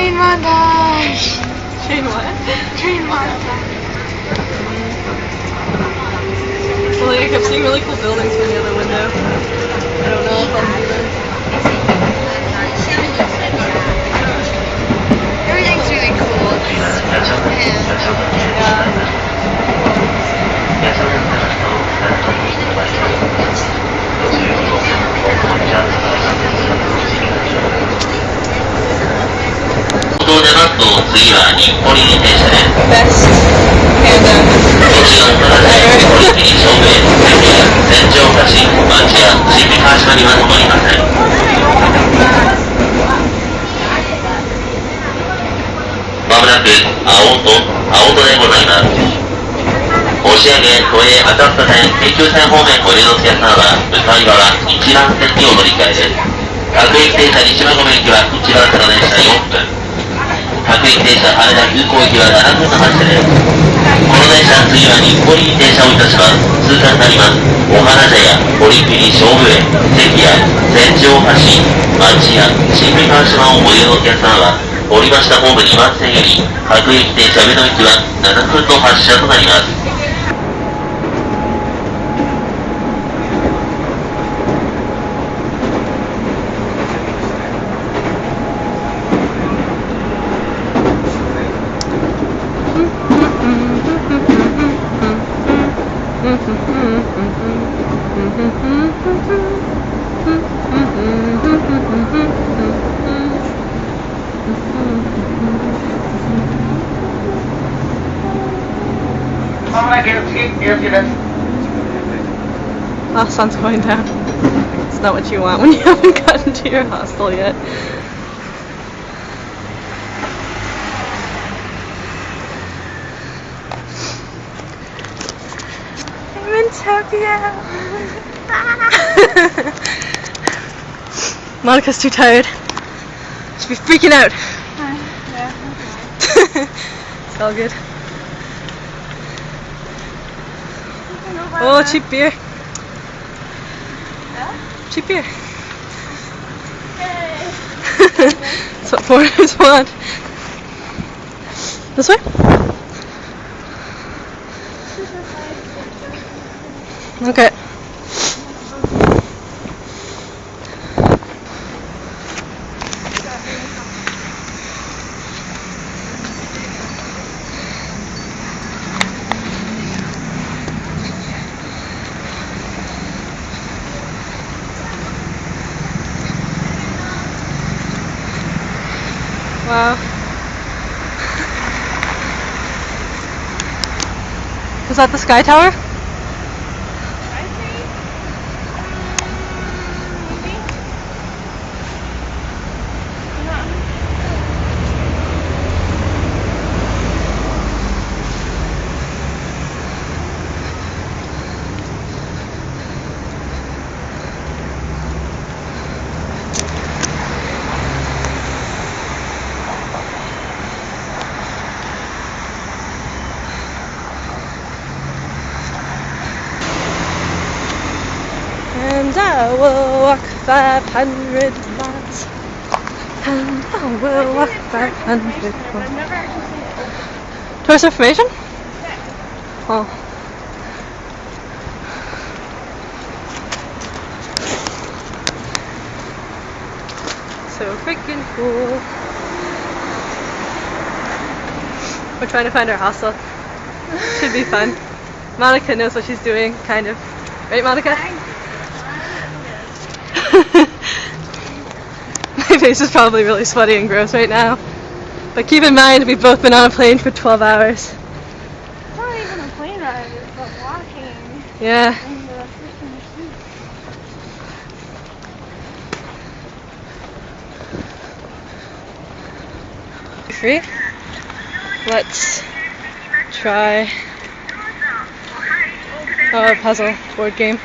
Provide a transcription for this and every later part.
Train montage! Train what? Train montage. Well, like, I kept seeing really cool buildings from the other window. I don't know if I'll see them. Everything's really cool. Yeah. 出ますと次は日暮里停車です。 Best panda こちらから日暮里駅正面、千条橋、町屋、新三川島には止まりません。まもなく青戸でございます。押上、都営浅草線、京急線方面ご利用のお客様は向かい側1番線にお乗り換えです。各駅停車西馬込駅は1番から電車4分。各駅停車羽田空港行きは7分の発車です。この電車次は日暮里に停車をいたします。通過になります。お花茶屋、堀切菖蒲園、関屋、千条橋、町屋、新三川島をご利用のお客様は降りましたホーム2番線より各駅停車上野行きは7分の発車となります。Oh, sun's going down. It's not what you want when you haven't gotten to your hostel yet. I'm in Tokyo! Monica's too tired. She'll be freaking out. Yeah. It's all good. Oh, cheap beer. Cheap beer. That's what foreigners want. This way? Okay. Wow. Is that the Sky Tower? And I will walk 500 miles. And I will walk 500 miles. Tourist information? Oh. So freaking cool. We're trying to find our hostel. Should be fun. Monica knows what she's doing, kind of. Right, Monica? My face is probably really sweaty and gross right now. But keep in mind, we've both been on a plane for 12 hours. It's not even a plane ride, it's like walking. Yeah. In the freaking seat. Free? Let's try a puzzle board game.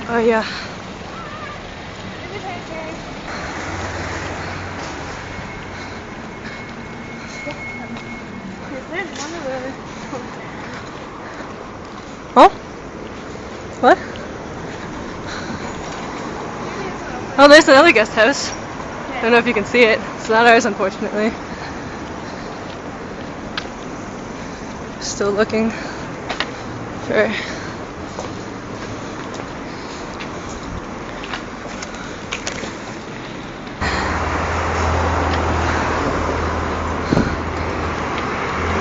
Oh yeah. There's one of those. Oh? What? Oh, there's another guest house. I don't know if you can see it. It's not ours, unfortunately. Still looking for...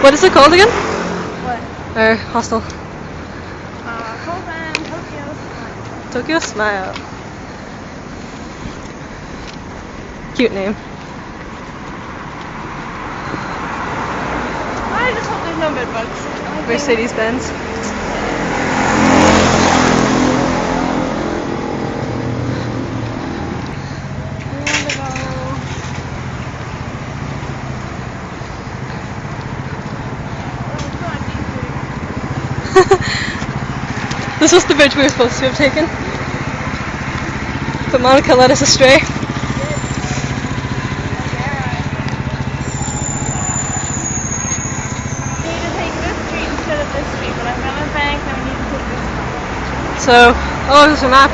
What is it called again? What? Our hostel. Koban, Tokyo Smile. Tokyo Smile. Cute name. I just hope there's no bed bugs. Mercedes-Benz. This was the bridge we were supposed to have taken. But Monica led us astray. So, oh, there's a map.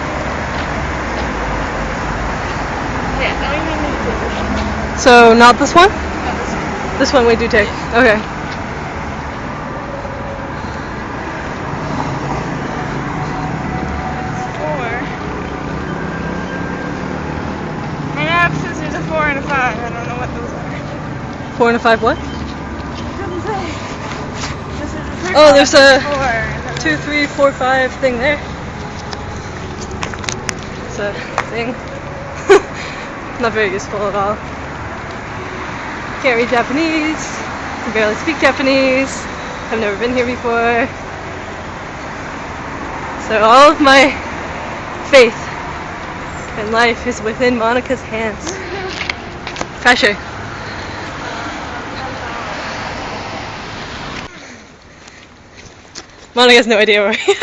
Yeah, now we need to take this one. So, not this one? Not this one. This one we do take. Okay. It's 4. My map says there's a 4 and a 5. I don't know what those are. 4 and a 5 what? It doesn't say. Oh, there's a 4. 2, 3, 4, 5 thing there. It's a thing. Not very useful at all. Can't read Japanese. Can barely speak Japanese. I've never been here before. So all of my faith in life is within Monica's hands. Pressure. Monica has no idea where we are.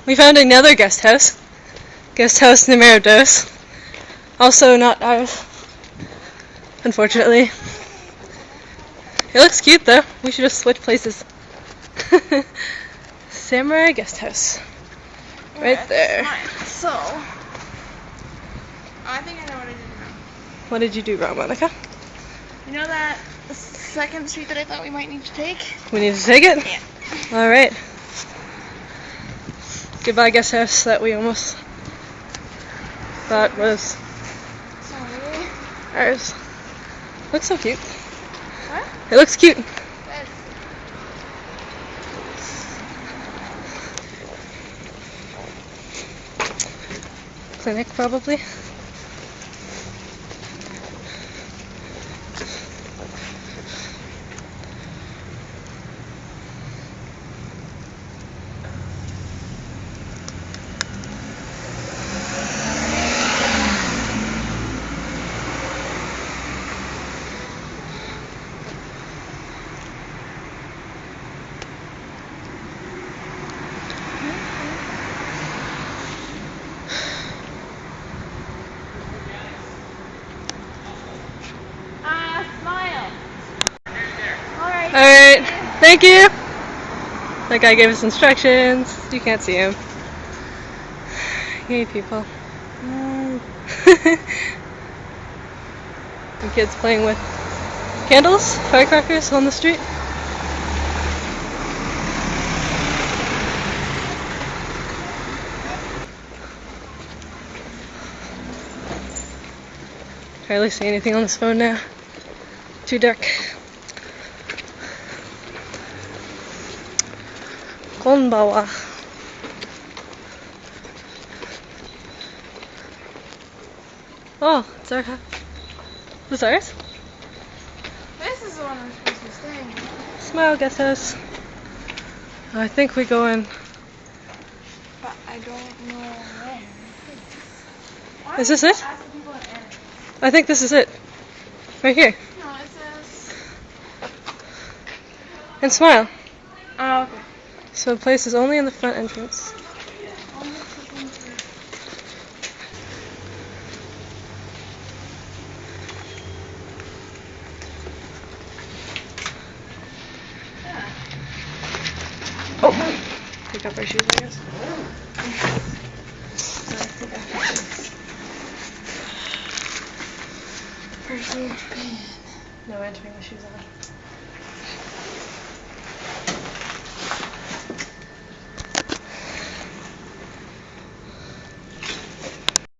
We found another guest house. Guest house numero dos. Also not ours, unfortunately. It looks cute though. We should just switch places. Samurai guest house. Right there. So, I think I know what I did wrong. What did you do wrong, Monica? You know that second street that I thought we might need to take? We need to take it? Yeah. Alright. Goodbye guest house that we almost thought was Sorry. ours. Looks so cute. What? It looks cute. That's Clinic probably. smile. Alright. Alright, thank you. That guy gave us instructions. You can't see him. Yay, people. The kids playing with candles, firecrackers on the street. Hardly see anything on this phone now. Too dark. Konbawa. Oh, it's our house. Is this ours? This is the one I'm supposed to be staying in. Smile guest house. I think we go in. But I don't know where. Why Is this don't you it? ask the people in Annex? I think this is it. Right here. No, it says. And smile. Oh, okay. So the place is only in the front entrance. pick up our shoes, I guess. Person. No entering the shoes on.